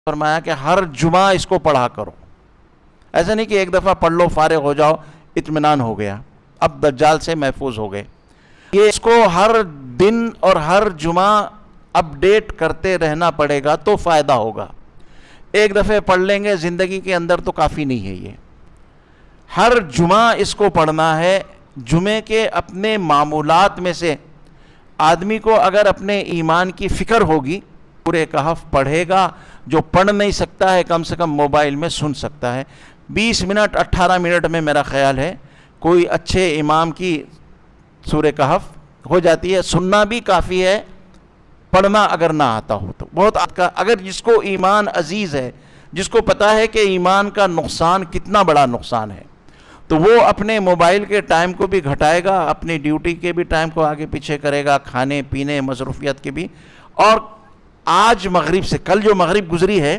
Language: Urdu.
فرمایا کہ ہر جمعہ اس کو پڑھا کرو. ایسا نہیں کہ ایک دفعہ پڑھ لو فارغ ہو جاؤ اطمینان ہو گیا، اب دجال سے محفوظ ہو گئے. یہ اس کو ہر دن اور ہر جمعہ اپڈیٹ کرتے رہنا پڑے گا تو فائدہ ہوگا. ایک دفعہ پڑھ لیں گے زندگی کے اندر تو کافی نہیں ہے. یہ ہر جمعہ اس کو پڑھنا ہے. جمعے کے اپنے معمولات میں سے آدمی کو اگر اپنے ایمان کی فکر ہوگی سورہ کہف پڑھے گا. جو پڑھ نہیں سکتا ہے کم سے کم موبائل میں سن سکتا ہے. 20 منٹ 18 منٹ میں میرا خیال ہے کوئی اچھے امام کی سورہ کہف ہو جاتی ہے. سننا بھی کافی ہے، پڑھنا اگر نہ آتا ہو تو بہت. اگر جس کو ایمان عزیز ہے، جس کو پتا ہے کہ ایمان کا نقصان کتنا بڑا نقصان ہے، تو وہ اپنے موبائل کے ٹائم کو بھی گھٹائے گا، اپنی ڈیوٹی کے بھی ٹائم کو آگے پیچھے کرے گا، کھانے پینے مصروفیت کے بھی. اور آج مغرب سے کل جو مغرب گزری ہے